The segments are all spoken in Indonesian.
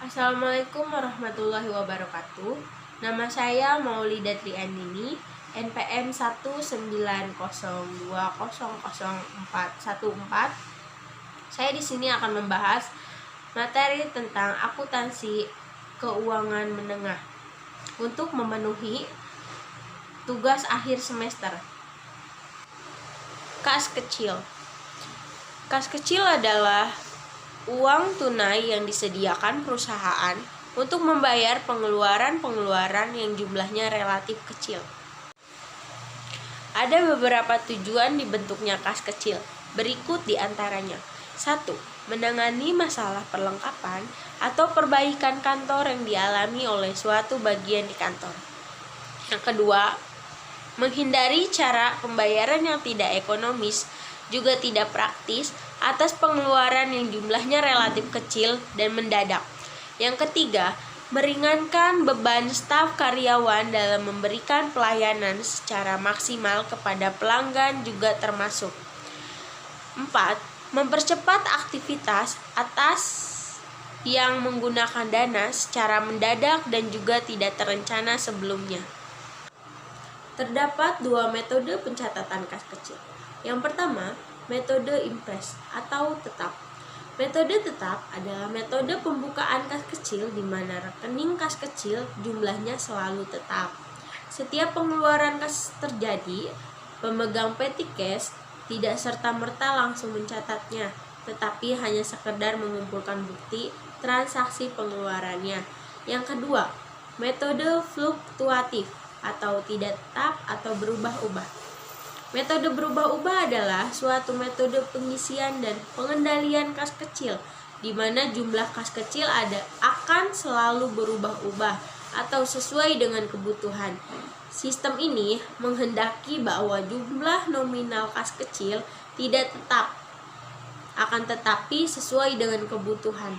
Assalamualaikum warahmatullahi wabarakatuh. Nama saya Maulida Triandini, NPM 190200414. Saya di sini akan membahas materi tentang akuntansi keuangan menengah untuk memenuhi tugas akhir semester. Kas kecil. Kas kecil adalah uang tunai yang disediakan perusahaan untuk membayar pengeluaran-pengeluaran yang jumlahnya relatif kecil. Ada beberapa tujuan dibentuknya kas kecil. Berikut diantaranya. 1. Menangani masalah perlengkapan atau perbaikan kantor yang dialami oleh suatu bagian di kantor. Yang kedua, menghindari cara pembayaran yang tidak ekonomis juga tidak praktis atas pengeluaran yang jumlahnya relatif kecil dan mendadak. Yang ketiga, meringankan beban staf karyawan dalam memberikan pelayanan secara maksimal kepada pelanggan juga termasuk. 4. Mempercepat aktivitas atas yang menggunakan dana secara mendadak dan juga tidak terencana sebelumnya. Terdapat dua metode pencatatan kas kecil. Yang pertama, metode impres atau tetap. Metode tetap adalah metode pembukaan kas kecil di mana rekening kas kecil jumlahnya selalu tetap. Setiap pengeluaran kas terjadi, pemegang petty cash tidak serta-merta langsung mencatatnya, tetapi hanya sekedar mengumpulkan bukti transaksi pengeluarannya. Yang kedua, metode fluktuatif atau tidak tetap atau berubah-ubah. Metode berubah-ubah adalah suatu metode pengisian dan pengendalian kas kecil, di mana jumlah kas kecil akan selalu berubah-ubah atau sesuai dengan kebutuhan. Sistem ini menghendaki bahwa jumlah nominal kas kecil tidak tetap, akan tetapi sesuai dengan kebutuhan.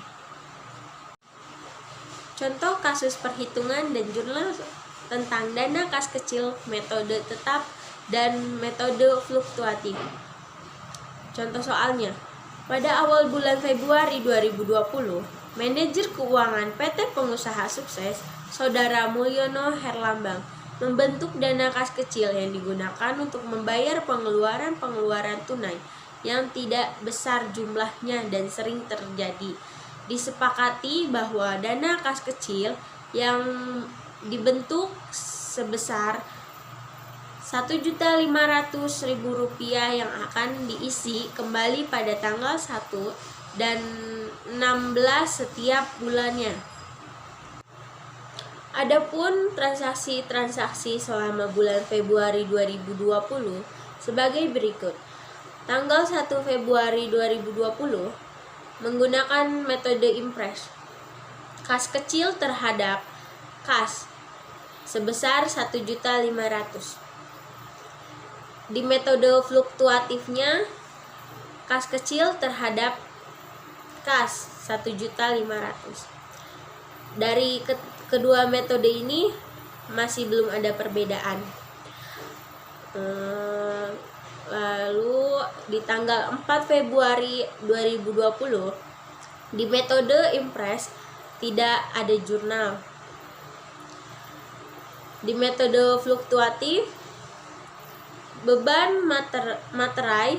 Contoh kasus perhitungan dan jurnal tentang dana kas kecil, metode tetap dan metode fluktuatif. Contoh soalnya, pada awal bulan Februari 2020, manajer keuangan PT Pengusaha Sukses, Saudara Mulyono Herlambang, membentuk dana kas kecil yang digunakan untuk membayar pengeluaran-pengeluaran tunai yang tidak besar jumlahnya dan sering terjadi. Disepakati bahwa dana kas kecil yang dibentuk sebesar Rp1.500.000 yang akan diisi kembali pada tanggal 1 dan 16 setiap bulannya. Adapun transaksi-transaksi selama bulan Februari 2020 sebagai berikut. Tanggal 1 Februari 2020 menggunakan metode impres. Kas kecil terhadap kas sebesar Rp1.500.000. Di metode fluktuatifnya, kas kecil terhadap kas Rp1.500.000. Dari kedua metode ini masih belum ada perbedaan. Lalu di tanggal 4 Februari 2020 di metode impres tidak ada jurnal. Di metode fluktuatif, beban materai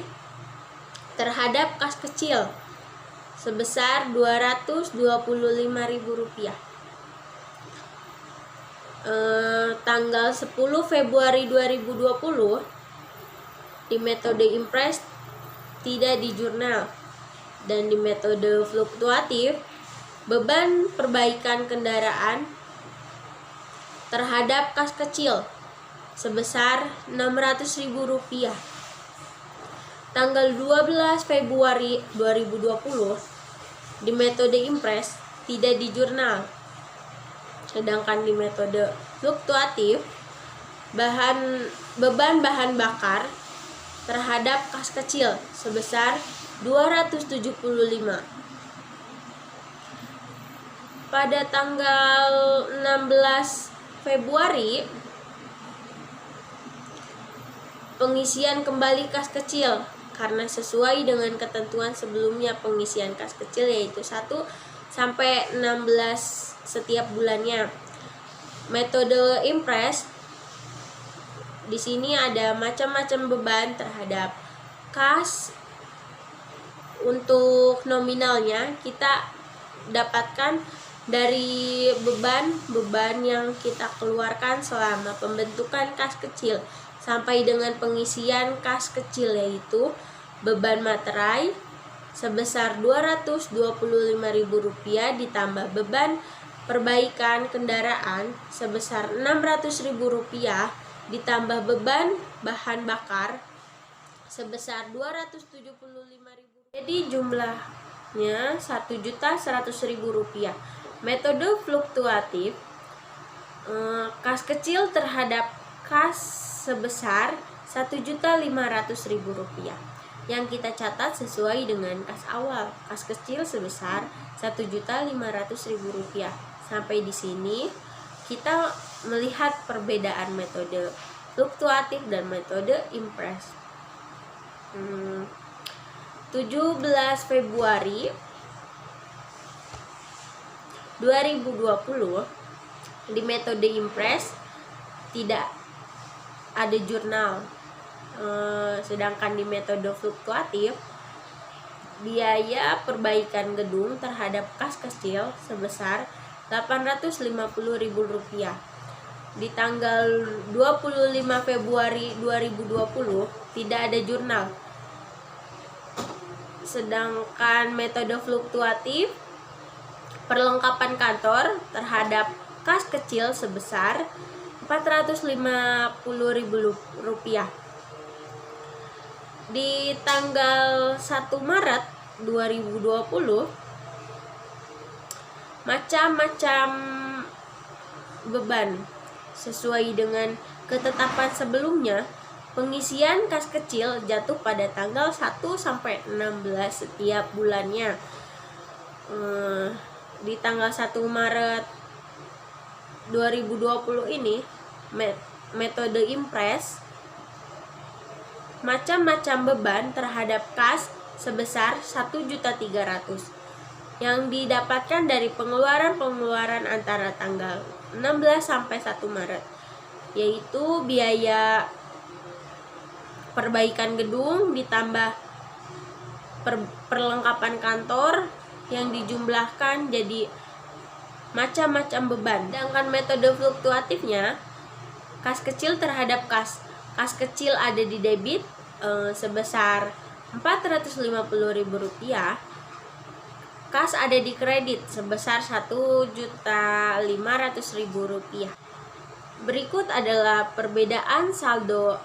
terhadap kas kecil sebesar Rp225.000. Tanggal 10 Februari 2020 di metode impres tidak di jurnal. Dan di metode fluktuatif, beban perbaikan kendaraan terhadap kas kecil sebesar Rp600.000. Tanggal 12 Februari 2020 di metode impres tidak di jurnal. Sedangkan di metode fluktuatif, beban bahan bakar terhadap kas kecil sebesar Rp275. Pada tanggal 16 Februari pengisian kembali kas kecil karena sesuai dengan ketentuan sebelumnya pengisian kas kecil, yaitu 1. sampai 16 setiap bulannya. Metode impress di sini ada macam-macam beban terhadap kas. Untuk nominalnya kita dapatkan dari beban yang kita keluarkan selama pembentukan kas kecil sampai dengan pengisian kas kecil, yaitu beban materai sebesar Rp225.000 ditambah beban perbaikan kendaraan sebesar Rp600.000 ditambah beban bahan bakar sebesar Rp275.000. Jadi jumlahnya Rp1.100.000. Metode fluktuatif, kas kecil terhadap kas sebesar Rp1.500.000 yang kita catat sesuai dengan kas awal. Kas kecil sebesar Rp1.500.000. Sampai di sini kita melihat perbedaan metode fluktuatif dan metode impress. 17 Februari 2020 di metode impress tidak ada jurnal, sedangkan di metode fluktuatif biaya perbaikan gedung terhadap kas kecil sebesar Rp850.000. Di tanggal 25 Februari 2020 tidak ada jurnal, sedangkan metode fluktuatif perlengkapan kantor terhadap kas kecil sebesar Rp450.000. Di tanggal 1 Maret 2020 macam-macam beban sesuai dengan ketetapan sebelumnya. Pengisian kas kecil jatuh pada tanggal 1 sampai 16 setiap bulannya. Di tanggal 1 Maret 2020 ini metode impress macam-macam beban terhadap kas sebesar Rp1.300.000 yang didapatkan dari pengeluaran antara tanggal 16 sampai 1 Maret, yaitu biaya perbaikan gedung ditambah perlengkapan kantor yang dijumlahkan jadi macam-macam beban. Sedangkan metode fluktuatifnya, kas kecil terhadap kas kecil ada di debit sebesar Rp450.000, kas ada di kredit sebesar Rp1.500.000. Berikut adalah perbedaan saldo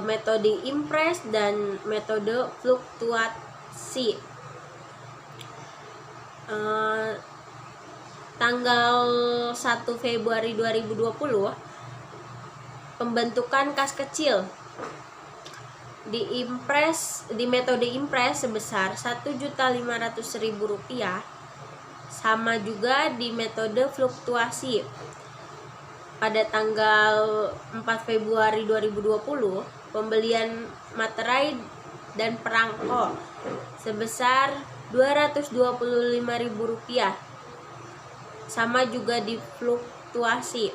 metode impress dan metode fluktuasi. Tanggal 1 Februari 2020 pembentukan kas kecil di metode impress sebesar Rp1.500.000, sama juga di metode fluktuasi. Pada tanggal 4 Februari 2020 pembelian materai dan perangko sebesar Rp225.000, sama juga di fluktuasi.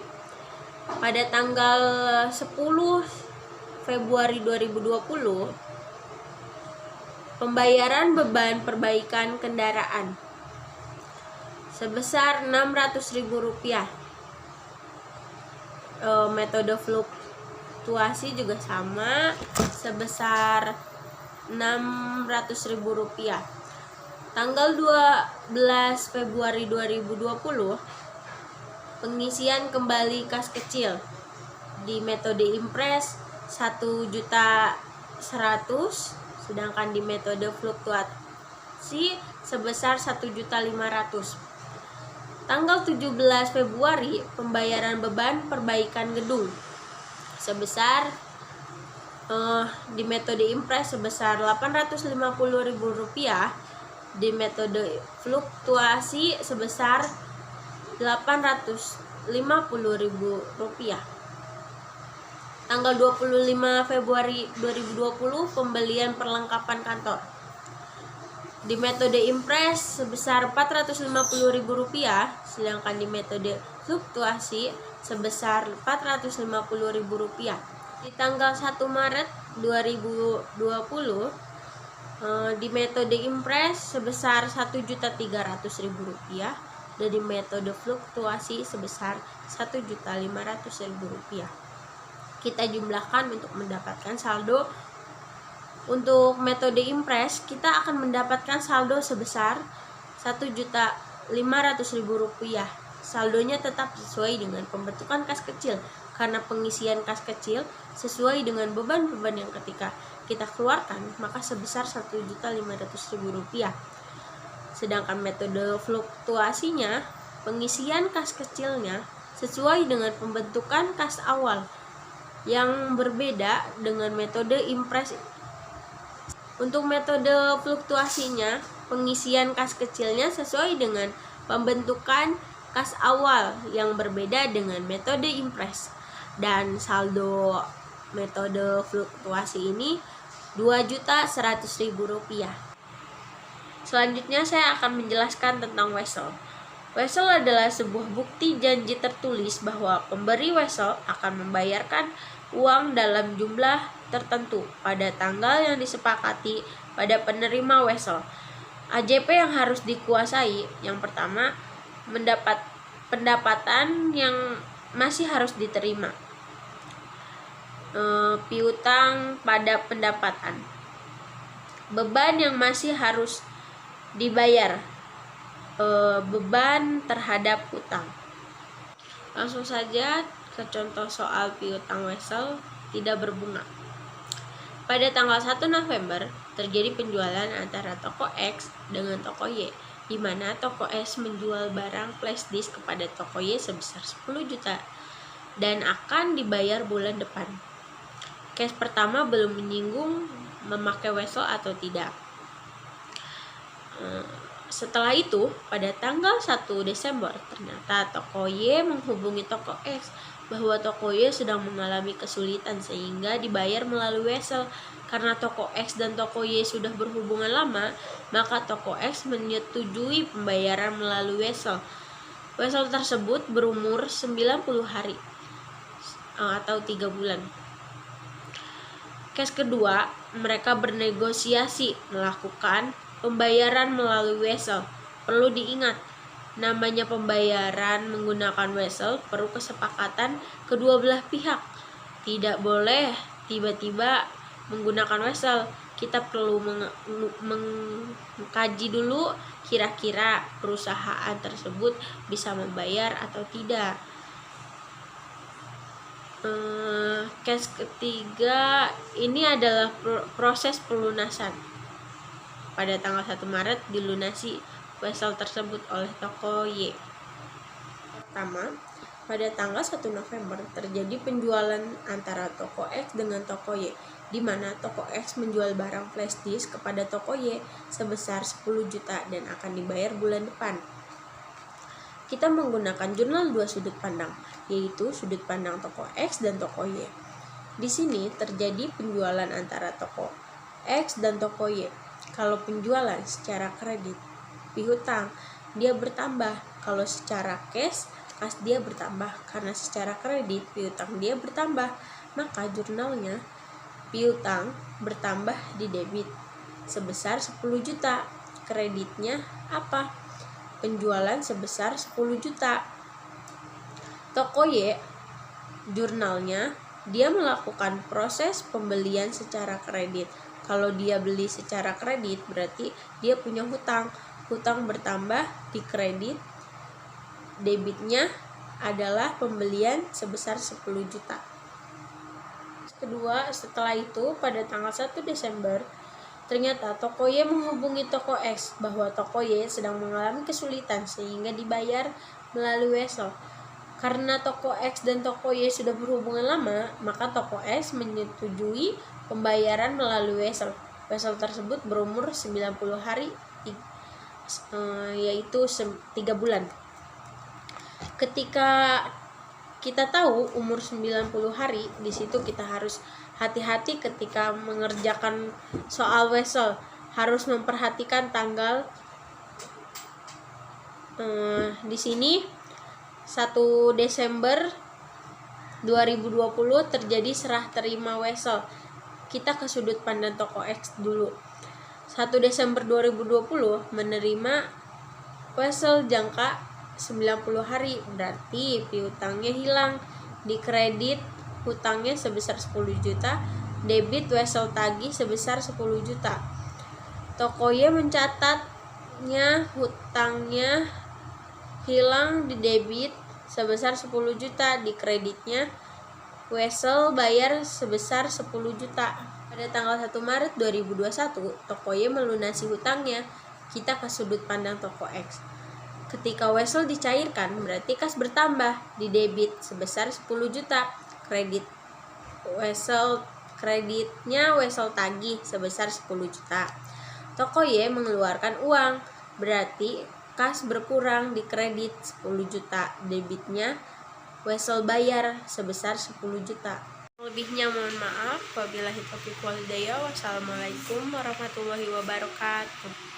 Pada tanggal 10 Februari 2020 pembayaran beban perbaikan kendaraan sebesar Rp600.000. Metode fluktuasi juga sama sebesar Rp600.000. Tanggal 12 Februari 2020 pengisian kembali kas kecil di metode impress Rp1.100.000, sedangkan di metode fluktuasi sebesar Rp1.500.000. Tanggal 17 Februari pembayaran beban perbaikan gedung sebesar di metode impress sebesar Rp850.000, di metode fluktuasi sebesar Rp850.000. Tanggal 25 Februari 2020 pembelian perlengkapan kantor Di metode impress sebesar Rp450.000, sedangkan di metode fluktuasi sebesar Rp450.000. Di tanggal 1 Maret 2020, di metode impress sebesar Rp1.300.000 dan di metode fluktuasi sebesar Rp1.500.000. Kita jumlahkan untuk mendapatkan saldo. Untuk metode impress, kita akan mendapatkan saldo sebesar Rp1.500.000. Saldonya tetap sesuai dengan pembentukan kas kecil, karena pengisian kas kecil sesuai dengan beban-beban yang ketika kita keluarkan, maka sebesar Rp1.500.000. Sedangkan metode fluktuasinya, pengisian kas kecilnya sesuai dengan pembentukan kas awal, yang berbeda dengan metode impress. Untuk metode fluktuasinya, pengisian kas kecilnya sesuai dengan pembentukan kas awal, yang berbeda dengan metode impress. Dan saldo metode fluktuasi ini Rp2.100.000. Selanjutnya saya akan menjelaskan tentang wesel. Wesel adalah sebuah bukti janji tertulis bahwa pemberi wesel akan membayarkan uang dalam jumlah tertentu pada tanggal yang disepakati pada penerima wesel. AJP yang harus dikuasai, yang pertama, mendapat pendapatan yang masih harus diterima. Piutang pada pendapatan. Beban yang masih harus dibayar. Beban terhadap hutang. Langsung saja ke contoh soal piutang wesel tidak berbunga. Pada tanggal 1 November terjadi penjualan antara toko X dengan toko Y, di mana toko X menjual barang flash disk kepada toko Y sebesar 10 juta dan akan dibayar bulan depan. Case pertama belum menyinggung memakai wesel atau tidak. Setelah itu, pada tanggal 1 Desember, ternyata toko Y menghubungi toko X bahwa toko Y sedang mengalami kesulitan sehingga dibayar melalui wesel. Karena toko X dan toko Y sudah berhubungan lama, maka toko X menyetujui pembayaran melalui wesel. Wesel tersebut berumur 90 hari atau 3 bulan. Case kedua, mereka bernegosiasi melakukan pembayaran melalui wesel. Perlu diingat, namanya pembayaran menggunakan wesel perlu kesepakatan kedua belah pihak. Tidak boleh tiba-tiba menggunakan wesel. Kita perlu mengkaji dulu kira-kira perusahaan tersebut bisa membayar atau tidak. Case ketiga, ini adalah proses pelunasan. Pada tanggal 1 Maret dilunasi wesel tersebut oleh toko Y. Pertama, pada tanggal 1 November terjadi penjualan antara toko X dengan toko Y, di mana toko X menjual barang flash disk kepada toko Y sebesar 10 juta dan akan dibayar bulan depan. Kita menggunakan jurnal dua sudut pandang, yaitu sudut pandang toko X dan toko Y. Di sini terjadi penjualan antara toko X dan toko Y. Kalau penjualan secara kredit, piutang dia bertambah. Kalau secara cash, kas dia bertambah. Karena secara kredit, piutang dia bertambah, maka jurnalnya piutang bertambah di debit sebesar 10 juta. Kreditnya apa? Penjualan sebesar 10 juta. Toko Y, jurnalnya dia melakukan proses pembelian secara kredit. Kalau dia beli secara kredit, berarti dia punya hutang. Hutang bertambah di kredit. Debitnya adalah pembelian sebesar 10 juta. Kedua, setelah itu pada tanggal 1 Desember, ternyata toko Y menghubungi toko X bahwa toko Y sedang mengalami kesulitan sehingga dibayar melalui wesel. Karena toko X dan toko Y sudah berhubungan lama, maka toko X menyetujui pembayaran melalui wesel. Wesel tersebut berumur 90 hari, yaitu 3 bulan. Ketika kita tahu umur 90 hari, di situ kita harus hati-hati ketika mengerjakan soal wesel. harus memperhatikan tanggal. Di sini 1 Desember 2020 terjadi serah terima Wesel. Kita ke sudut pandang toko X dulu. 1 Desember 2020 menerima Wesel jangka 90 hari, berarti piutangnya hilang. Di kredit hutangnya sebesar 10 juta, debit Wesel tagih sebesar 10 juta. Toko Y mencatatnya hutangnya hilang di debit sebesar 10 juta, di kreditnya Wesel bayar sebesar 10 juta. Pada tanggal 1 Maret 2021, toko Y melunasi hutangnya. Kita ke sudut pandang toko X. Ketika Wesel dicairkan, berarti kas bertambah. Di debit sebesar 10 juta, kreditnya Wesel tagih sebesar 10 juta. Toko Y mengeluarkan uang, berarti kas berkurang. Di kredit 10 juta, debitnya Wesel bayar sebesar 10 juta. Lebihnya mohon maaf. Wabillahi taufiq wal hidayah. Wassalamualaikum warahmatullahi wabarakatuh.